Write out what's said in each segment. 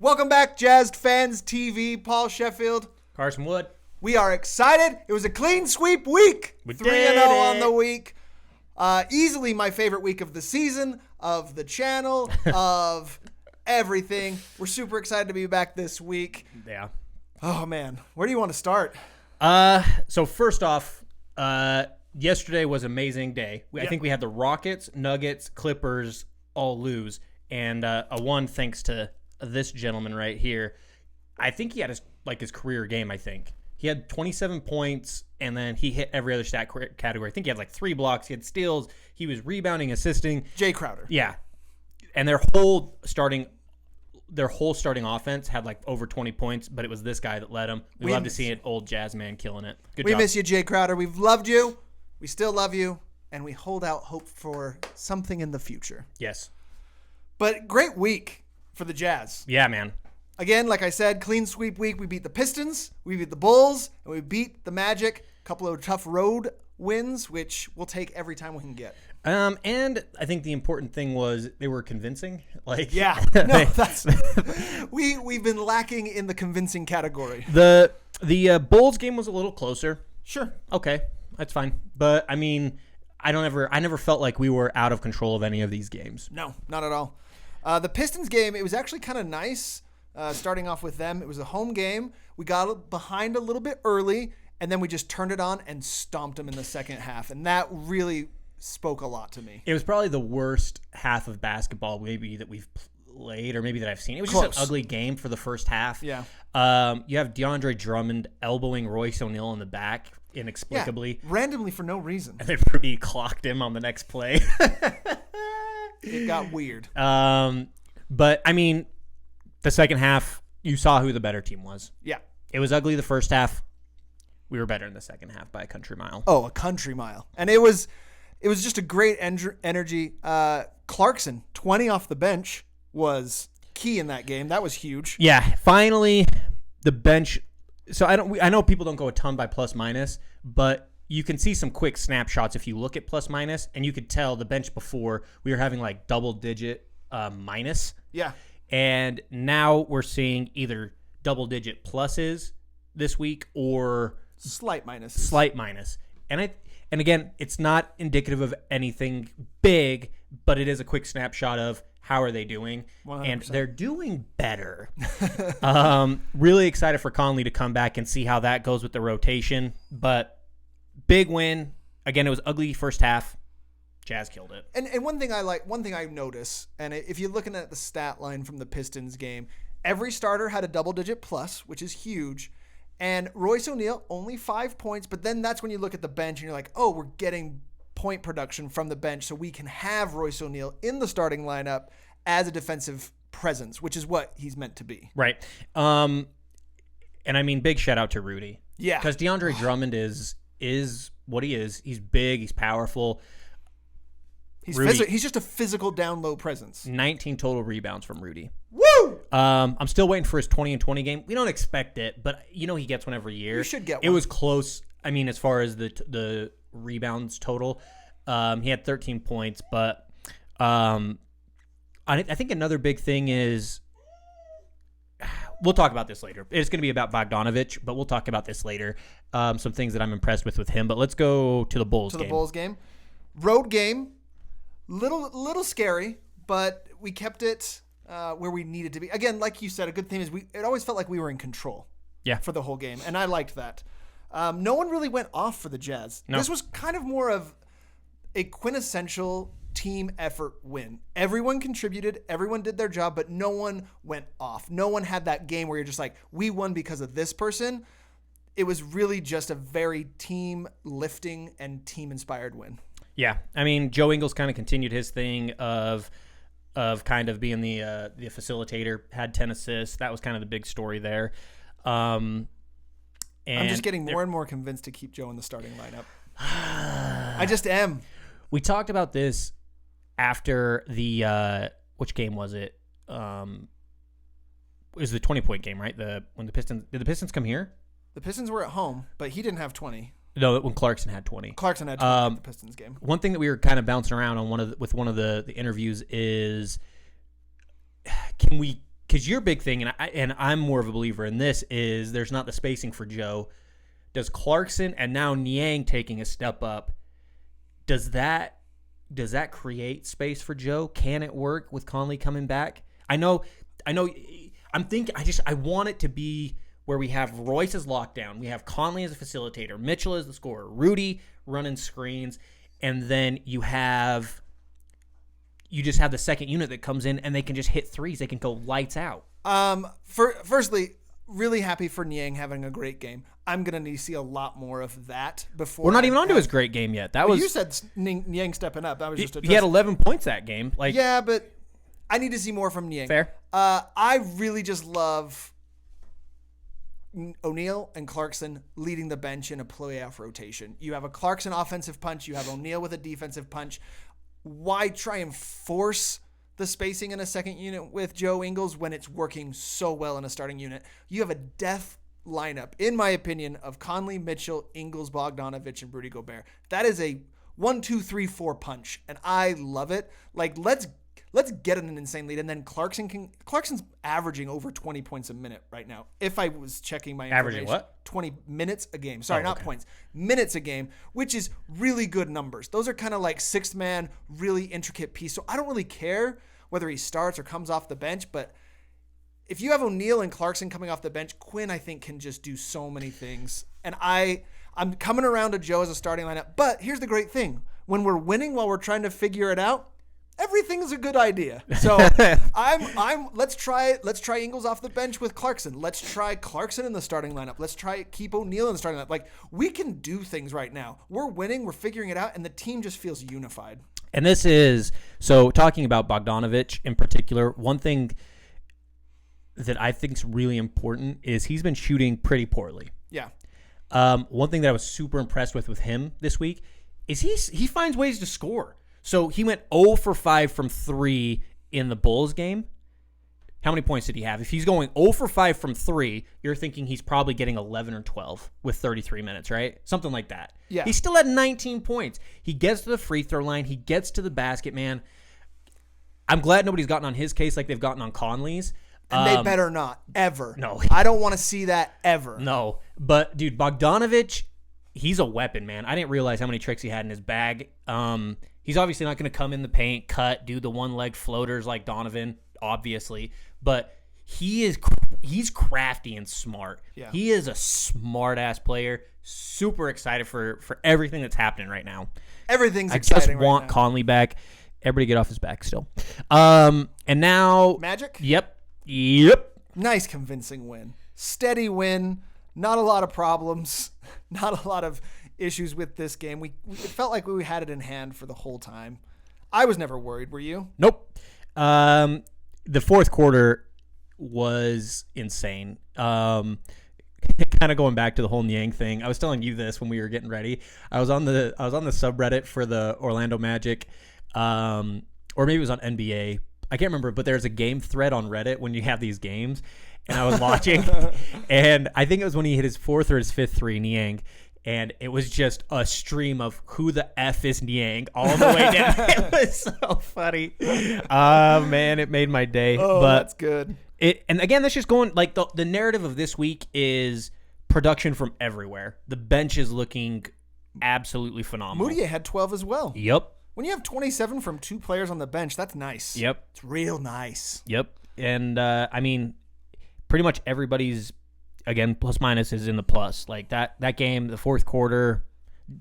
Welcome back, Jazzed Fans TV. Paul Sheffield. Carson Wood. We are excited. It was a clean sweep week. We 3-0 on the week. Easily my favorite week of the season, of the channel, of everything. We're super excited to be back this week. Yeah. Oh, man. Where do you want to start? So first off, yesterday was an amazing day. I think we had the Rockets, Nuggets, Clippers all lose. And a one thanks to this gentleman right here. I think he had his career game, I think. He had 27 points, and then he hit every other stat category. I think he had 3 blocks. He had steals. He was rebounding, assisting. Jay Crowder. Yeah. And their whole starting offense had over 20 points, but it was this guy that led them. We love to see it, old Jazz man killing it. Good job. We miss you, Jay Crowder. We've loved you. We still love you, and we hold out hope for something in the future. Yes. But great week for the Jazz. Yeah, man. Again, like I said, clean sweep week. We beat the Pistons, we beat the Bulls, and we beat the Magic. A couple of tough road wins, which we'll take every time we can get. And I think the important thing was they were convincing. Yeah, no, that's we've been lacking in the convincing category. The Bulls game was a little closer. Sure, okay, that's fine. But I mean, I never felt like we were out of control of any of these games. No, not at all. The Pistons game, it was actually kind of nice. Starting off with them, it was a home game. We got behind a little bit early, and then we just turned it on and stomped them in the second half, and that really spoke a lot to me. It was probably the worst half of basketball maybe that we've played or maybe that I've seen. It was Close. just an ugly game for the first half. Yeah. You have DeAndre Drummond elbowing Royce O'Neal in the back inexplicably. Yeah, randomly for no reason. And then Rudy clocked him on the next play. It got weird. But, I mean, the second half, you saw who the better team was. Yeah. It was ugly the first half. We were better in the second half by a country mile. Oh, a country mile. And it was just a great energy. Clarkson, 20 off the bench, was key in that game. That was huge. Yeah, finally the bench. So I know people don't go a ton by plus minus, but you can see some quick snapshots if you look at plus minus, and you could tell the bench before we were having double digit minus. Yeah. And now we're seeing either double digit pluses this week or slight minus. Slight minus. And again, it's not indicative of anything big, but it is a quick snapshot of how are they doing. 100%. And they're doing better. Really excited for Conley to come back and see how that goes with the rotation. But big win. Again, it was ugly first half. Jazz killed it. And one thing I notice, and if you're looking at the stat line from the Pistons game, every starter had a double-digit plus, which is huge. And Royce O'Neal, only 5 points, but then that's when you look at the bench and you're like, oh, we're getting point production from the bench so we can have Royce O'Neal in the starting lineup as a defensive presence, which is what he's meant to be. Right. And I mean, big shout out to Rudy. Yeah. Because DeAndre Drummond is what he is. He's big. He's powerful. He's just a physical down low presence. 19 total rebounds from Rudy. Woo! I'm still waiting for his 20-20 game. We don't expect it, but he gets one every year. You should get one. It was close. I mean, as far as the rebounds total, he had 13 points, but I think another big thing is we'll talk about this later. It's going to be about Bogdanovich, but we'll talk about this later. Some things that I'm impressed with him, but let's go to the Bulls game. The Bulls game. Road game. Little scary, but we kept it where we needed to be. Again, like you said, a good thing is it always felt like we were in control. Yeah. For the whole game, and I liked that. No one really went off for the Jazz. No. This was kind of more of a quintessential team effort win. Everyone contributed, everyone did their job, but no one went off. No one had that game where you're just like, we won because of this person. It was really just a very team lifting and team inspired win. Yeah, I mean, Joe Ingles kind of continued his thing of kind of being the facilitator. Had 10 assists. That was kind of the big story there. And I'm just getting more and more convinced to keep Joe in the starting lineup. I just am. We talked about this after the which game was it? It was the 20-point game, right? Did the Pistons come here? The Pistons were at home, but he didn't have 20. No, when Clarkson had 20. Clarkson had 20 at the Pistons game. One thing that we were kind of bouncing around on with one of the interviews is can we because your big thing, and I'm more of a believer in this, is there's not the spacing for Joe. Does Clarkson and now Niang taking a step up, does that create space for Joe? Can it work with Conley coming back? I know. I'm thinking. I want it to be where we have Royce as lockdown, we have Conley as a facilitator, Mitchell as the scorer, Rudy running screens, and then you just have the second unit that comes in and they can just hit threes. They can go lights out. Firstly, really happy for Niang having a great game. I'm going to need to see a lot more of that before. We're not even onto his great game yet. You said Niang stepping up. That was just he had 11 points that game. Yeah, but I need to see more from Niang. Fair. I really just love O'Neal and Clarkson leading the bench in a playoff rotation. You have a Clarkson offensive punch. You have O'Neal with a defensive punch. Why try and force the spacing in a second unit with Joe Ingles when it's working so well in a starting unit? You have a death lineup, in my opinion, of Conley, Mitchell, Ingles, Bogdanovich, and Rudy Gobert. That is a 1-2-3-4 punch, and I love it. Let's get an insane lead, and then Clarkson's averaging over 20 points a minute right now. If I was checking my information. Averaging what? 20 minutes a game. Sorry, not points. Minutes a game, which is really good numbers. Those are kind of like sixth man, really intricate piece. So I don't really care whether he starts or comes off the bench, but if you have O'Neal and Clarkson coming off the bench, Quinn, I think, can just do so many things. And I'm coming around to Joe as a starting lineup. But here's the great thing. When we're winning while we're trying to figure it out, everything's a good idea. So let's try Ingles off the bench with Clarkson. Let's try Clarkson in the starting lineup. Let's keep O'Neal in the starting lineup. We can do things right now. We're winning, we're figuring it out, and the team just feels unified. And this is, so talking about Bogdanovich in particular, one thing that I think is really important is he's been shooting pretty poorly. Yeah. One thing that I was super impressed with him this week is he finds ways to score. So he went 0 for 5 from 3 in the Bulls game. How many points did he have? If he's going 0 for 5 from 3, you're thinking he's probably getting 11 or 12 with 33 minutes, right? Something like that. Yeah. He still had 19 points. He gets to the free throw line. He gets to the basket, man. I'm glad nobody's gotten on his case like they've gotten on Conley's. And they better not, ever. No. I don't want to see that ever. No. But, dude, Bogdanovich, he's a weapon, man. I didn't realize how many tricks he had in his bag. He's obviously not going to come in the paint, cut, do the one-leg floaters like Donovan, obviously. But he's crafty and smart. Yeah. He is a smart-ass player. Super excited for everything that's happening right now. Everything's I exciting just want right now. Conley back. Everybody get off his back still. And now... Magic? Yep. Nice convincing win. Steady win. Not a lot of problems. Not a lot of issues with this game. It felt like we had it in hand for the whole time. I was never worried. Were you? Nope. The fourth quarter was insane. Kind of going back to the whole Niang thing. I was telling you this when we were getting ready. I was on the subreddit for the Orlando Magic, or maybe it was on NBA. I can't remember, but there's a game thread on Reddit when you have these games, and I was watching, and I think it was when he hit his fourth or his fifth three, Niang, and it was just a stream of who the F is Niang all the way down. It was so funny. Man, it made my day. Oh, but that's good. And again, that's just going, like, the narrative of this week is production from everywhere. The bench is looking absolutely phenomenal. Moutier had 12 as well. Yep. When you have 27 from two players on the bench, that's nice. Yep. It's real nice. Yep. And, I mean, pretty much everybody's, again, plus minus is in the plus. Like, that game, the fourth quarter,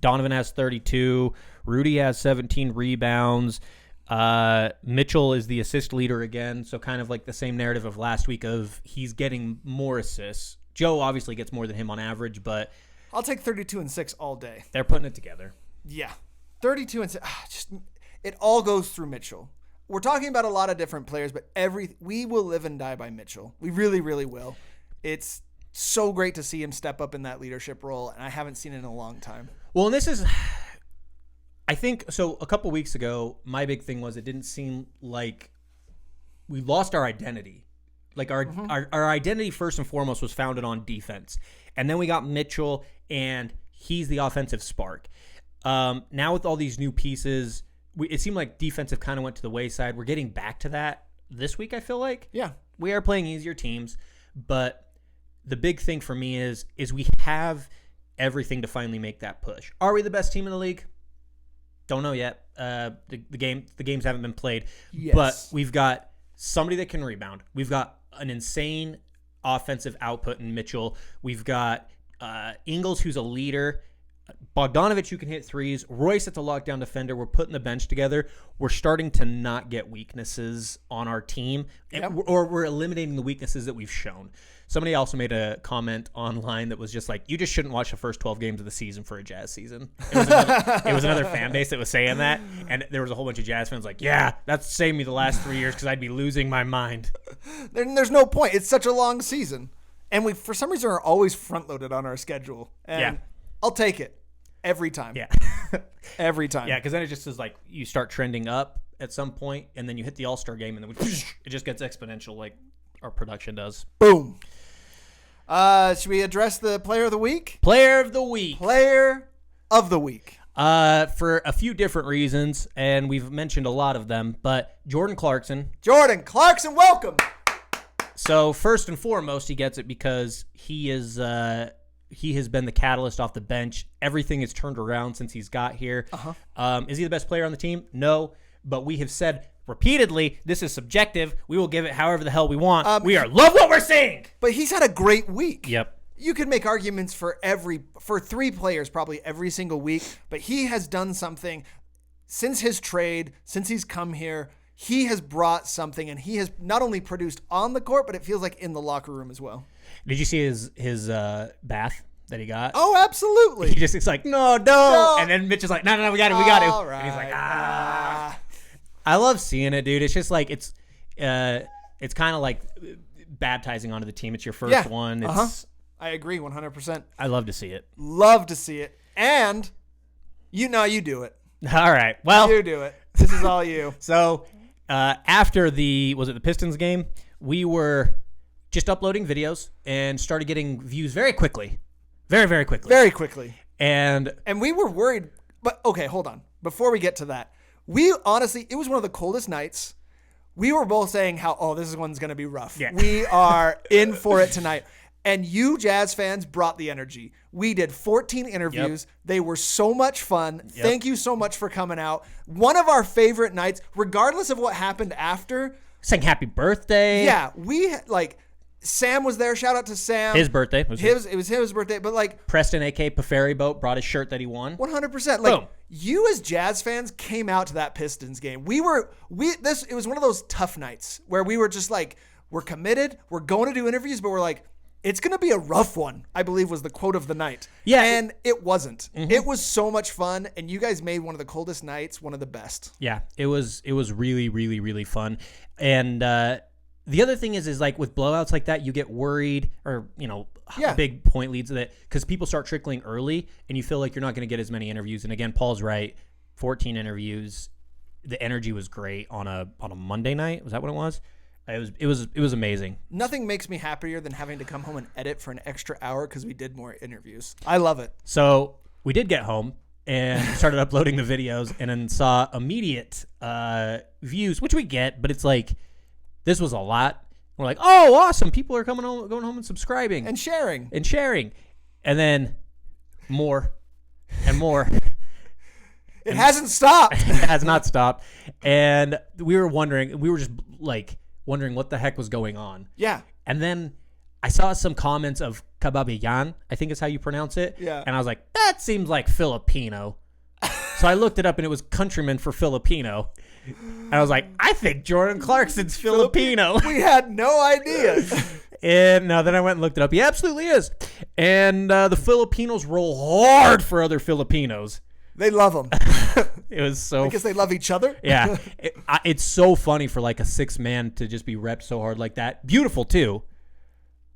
Donovan has 32. Rudy has 17 rebounds. Mitchell is the assist leader again, so kind of like the same narrative of last week of he's getting more assists. Joe obviously gets more than him on average, but... I'll take 32 and 6 all day. They're putting it together. Yeah. 32 and 6. It all goes through Mitchell. We're talking about a lot of different players, but we will live and die by Mitchell. We really, really will. It's so great to see him step up in that leadership role, and I haven't seen it in a long time. Well, and this is... I think, so a couple weeks ago, my big thing was it didn't seem like we lost our identity. Like our identity first and foremost was founded on defense. And then we got Mitchell, and he's the offensive spark. Now with all these new pieces, it seemed like defensive kind of went to the wayside. We're getting back to that. this week, I feel like. Yeah. We are playing easier teams, but the big thing for me is we have everything to finally make that push. Are we the best team in the league? Don't know yet. The games haven't been played. Yes. But we've got somebody that can rebound. We've got an insane offensive output in Mitchell. We've got Ingles, who's a leader. Bogdanovich, who can hit threes. Royce, that's a lockdown defender. We're putting the bench together. We're starting to not get weaknesses on our team, or we're eliminating the weaknesses that we've shown. Somebody also made a comment online that was just like, you just shouldn't watch the first 12 games of the season for a Jazz season. It was another fan base that was saying that, and there was a whole bunch of Jazz fans like, yeah, that's saved me the last 3 years because I'd be losing my mind. There's no point. It's such a long season. And we, for some reason, are always front-loaded on our schedule. And I'll take it. Every time. Yeah. Every time. Yeah, because then it just is like you start trending up at some point, and then you hit the All-Star game, and then it just gets exponential like our production does. Boom. Should we address the player of the week? Player of the week. Player of the week. For a few different reasons, and we've mentioned a lot of them, but Jordan Clarkson. Jordan Clarkson, welcome. So first and foremost, he gets it because he has been the catalyst off the bench. Everything has turned around since he's got here. Is he the best player on the team? No, but we have said repeatedly, this is subjective. We will give it however the hell we want. Love what we're seeing. But he's had a great week. Yep. You could make arguments for three players probably every single week, but he has done something since his trade, since he's come here. He has brought something, and he has not only produced on the court, but it feels like in the locker room as well. Did you see his bath that he got? Oh, absolutely. He just, it's like, no. And then Mitch is like, no, we got it. All right. And he's like, I love seeing it, dude. It's just like, it's kind of like baptizing onto the team. It's your first one. I agree 100%. I love to see it. Love to see it. And you do it. All right. Well, you do it. This is all you. So after the Pistons game, we were just uploading videos and started getting views very quickly. Very, very quickly. Very quickly. And we were worried. But, okay, hold on. Before we get to that, we honestly, it was one of the coldest nights. We were both saying how, this one's going to be rough. Yeah. We are in for it tonight. And you Jazz fans brought the energy. We did 14 interviews. Yep. They were so much fun. Yep. Thank you so much for coming out. One of our favorite nights, regardless of what happened after. Saying happy birthday. Yeah, we Sam was there. Shout out to Sam. His birthday. It was his birthday, but Preston, a.k.a. Paferi Boat, brought his shirt that he won. 100%. Boom. You as Jazz fans came out to that Pistons game. It was one of those tough nights where we were just like, we're committed. We're going to do interviews, but we're like, it's going to be a rough one, I believe was the quote of the night. Yeah. And it wasn't. Mm-hmm. It was so much fun, and you guys made one of the coldest nights one of the best. Yeah, it was really, really, really fun. And the other thing is like with blowouts like that, you get worried or, big point leads that because people start trickling early and you feel like you're not going to get as many interviews. And again, Paul's right. 14 interviews. The energy was great on a Monday night. Was that what it was? It was amazing. Nothing makes me happier than having to come home and edit for an extra hour because we did more interviews. I love it. So we did get home and started uploading the videos and then saw immediate views, which we get, but it's like, this was a lot. We're like, oh, awesome. People are going home and subscribing. And sharing. And then more and more. It hasn't stopped. It has not stopped. And we were just wondering what the heck was going on. Yeah. And then I saw some comments of Kababayan, I think is how you pronounce it. Yeah. And I was like, that seems like Filipino. So I looked it up and it was countryman for Filipino. And I was like, I think Jordan Clarkson's Filipino. We had no idea. And then I went and looked it up. He absolutely is. And the Filipinos roll hard for other Filipinos. They love them. It was so... Because they love each other? Yeah. It's so funny for like a 6-man to just be repped so hard like that. Beautiful, too.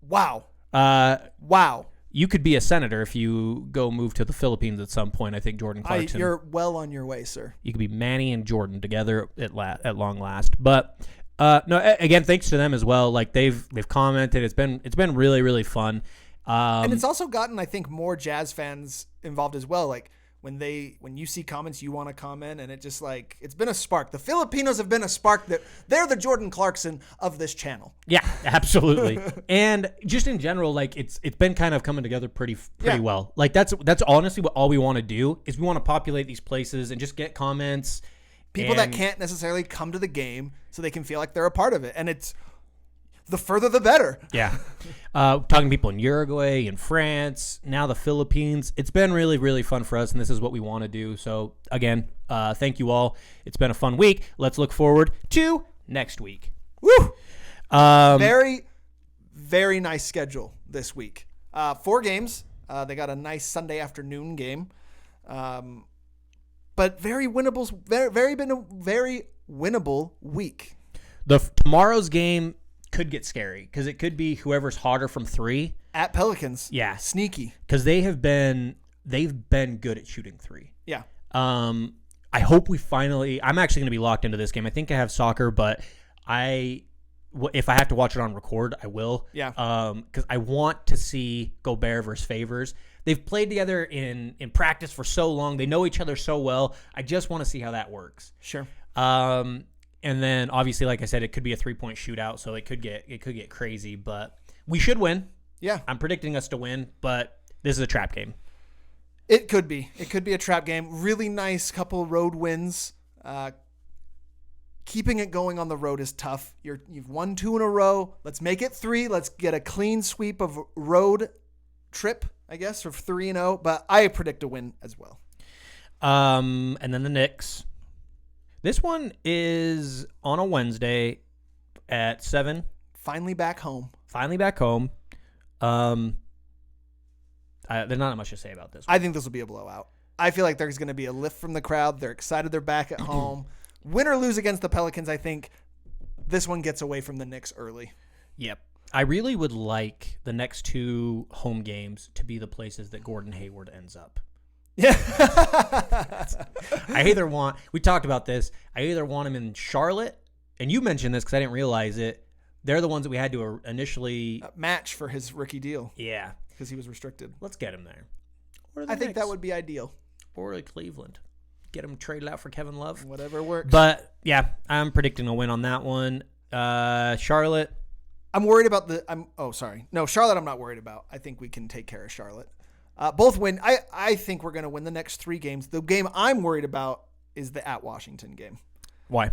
Wow. Wow. You could be a senator if you go move to the Philippines at some point, I think, Jordan Clarkson. You're well on your way, sir. You could be Manny and Jordan together at long last. But, no, again, thanks to them as well. Like, they've commented. It's been really, really fun. And it's also gotten, I think, more Jazz fans involved as well. Like, when you see comments, you want to comment, and it just like it's been a spark. The Filipinos have been a spark that they're the Jordan Clarkson of this channel. Yeah, absolutely. And just in general, like it's been kind of coming together pretty well. Like that's honestly what all we want to do is we want to populate these places and just get comments. People that can't necessarily come to the game so they can feel like they're a part of it, and it's the further the better. Yeah. Talking to people in Uruguay and France, now the Philippines. It's been really, really fun for us, and this is what we want to do. So, again, thank you all. It's been a fun week. Let's look forward to next week. Woo! Very, very nice schedule this week. 4 games. They got a nice Sunday afternoon game. But very winnable, very winnable week. Tomorrow's game could get scary because it could be whoever's hotter from 3 at Pelicans. Yeah, sneaky because they've been good at shooting 3. Yeah. I hope we finally. I'm actually going to be locked into this game. I think I have soccer, but if I have to watch it on record, I will. Yeah. Because I want to see Gobert versus Favors. They've played together in practice for so long. They know each other so well. I just want to see how that works. Sure. And then obviously, like I said, it could be a 3-point shootout, so it could get crazy. But we should win. Yeah. I'm predicting us to win, but this is a trap game. It could be. It could be a trap game. Really nice couple road wins. Keeping it going on the road is tough. You've won 2 in a row. Let's make it 3. Let's get a clean sweep of road trip, I guess, or 3-0. But I predict a win as well. And then the Knicks. This one is on a Wednesday at 7. Finally back home. There's not much to say about this one. I think this will be a blowout. I feel like there's going to be a lift from the crowd. They're excited they're back at home. Win or lose against the Pelicans, I think this one gets away from the Knicks early. Yep. I really would like the next 2 home games to be the places that Gordon Hayward ends up. Yeah. We talked about this. I either want him in Charlotte, and you mentioned this because I didn't realize it. They're the ones that we had to initially match for his rookie deal. Yeah. Because he was restricted. Let's get him there. I think that would be ideal. Or Cleveland. Get him traded out for Kevin Love. Whatever works. But, yeah, I'm predicting a win on that one. Charlotte. I'm worried about Charlotte I'm not worried about. I think we can take care of Charlotte. Both win. I think we're going to win the next 3 games. The game I'm worried about is the at Washington game. Why?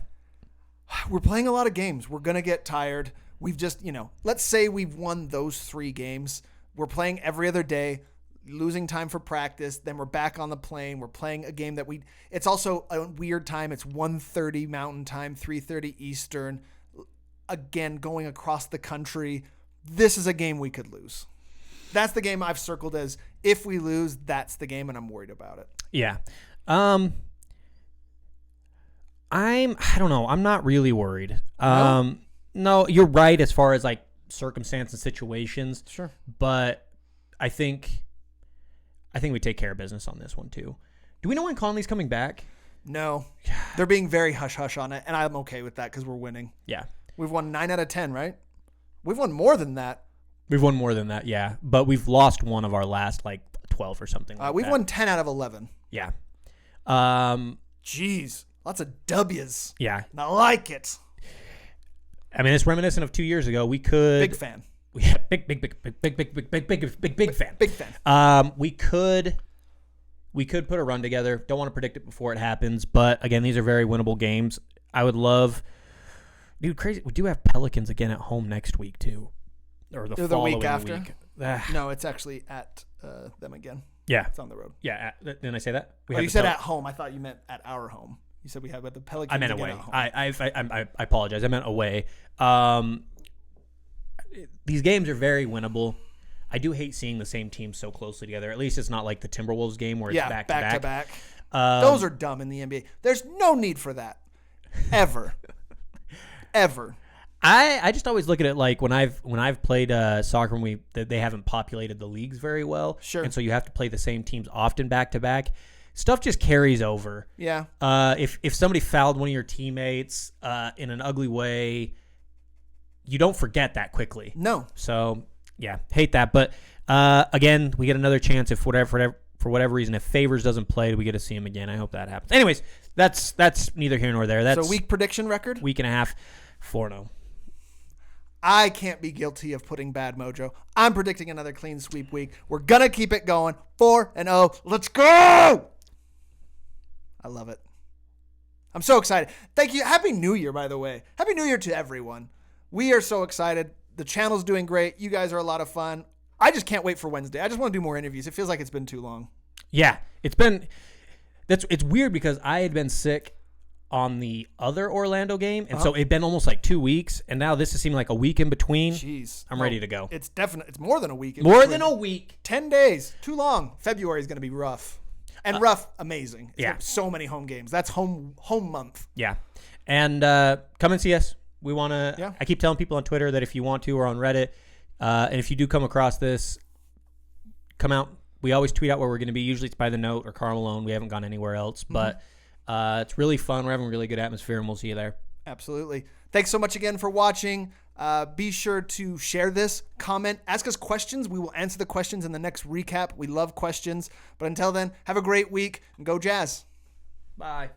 We're playing a lot of games. We're going to get tired. We've just, let's say we've won those 3 games. We're playing every other day, losing time for practice. Then we're back on the plane. We're playing a game that it's also a weird time. It's 1:30 Mountain Time, 3:30 Eastern. Again, going across the country. This is a game we could lose. That's the game I've circled as if we lose, that's the game, and I'm worried about it. Yeah. I don't know. I'm not really worried. No, you're right as far as like circumstance and situations. Sure. But I think we take care of business on this one too. Do we know when Conley's coming back? No. They're being very hush-hush on it, and I'm okay with that because we're winning. Yeah. We've won 9 out of 10, right? We've won more than that. We've won more than that, yeah. But we've lost one of our last, 12 or something like we've won 10 out of 11. Yeah. Jeez. Lots of W's. Yeah. And I like it. I mean, it's reminiscent of 2 years ago. We could... Big fan. Yeah, big fan. Big fan. We could put a run together. Don't want to predict it before it happens. But, again, these are very winnable games. I would love... Dude, crazy. We do have Pelicans again at home next week, too. Or the following week after? week. No, it's actually at them again. Yeah. It's on the road. Yeah. Didn't I say that? You said at home. I thought you meant at our home. You said we have the Pelicans. I meant again away. At home. I apologize. I meant away. These games are very winnable. I do hate seeing the same teams so closely together. At least it's not like the Timberwolves game where it's back to back. Those are dumb in the NBA. There's no need for that. Ever. Ever. I just always look at it like when I've played soccer when they haven't populated the leagues very well. Sure. And so you have to play the same teams often back to back. Stuff just carries over. Yeah. If somebody fouled one of your teammates in an ugly way, you don't forget that quickly. No. So yeah, hate that. But again, we get another chance if for for whatever reason, if Favors doesn't play, we get to see him again. I hope that happens. Anyways, that's neither here nor there. That's so week prediction record? Week and a half, 4-0. I can't be guilty of putting bad mojo. I'm predicting another clean sweep week. We're going to keep it going. 4-0. Let's go! I love it. I'm so excited. Thank you. Happy New Year, by the way. Happy New Year to everyone. We are so excited. The channel's doing great. You guys are a lot of fun. I just can't wait for Wednesday. I just want to do more interviews. It feels like it's been too long. Yeah, it's weird because I had been sick on the other Orlando game, and so it'd been almost like 2 weeks, and now this is seeming like a week in between. Jeez. I'm ready to go. It's more than a week. More than a week. 10 days. Too long. February is going to be rough. And rough, amazing. Yeah. So many home games. That's home month. Yeah. And come and see us. We want to. Yeah. I keep telling people on Twitter that if you want to, or on Reddit, and if you do come across this, come out. We always tweet out where we're going to be. Usually it's by the note or Carl Malone. We haven't gone anywhere else, but it's really fun. We're having a really good atmosphere, and we'll see you there. Absolutely. Thanks so much again for watching. Be sure to share this, comment, ask us questions. We will answer the questions in the next recap. We love questions. But until then, have a great week and go Jazz. Bye.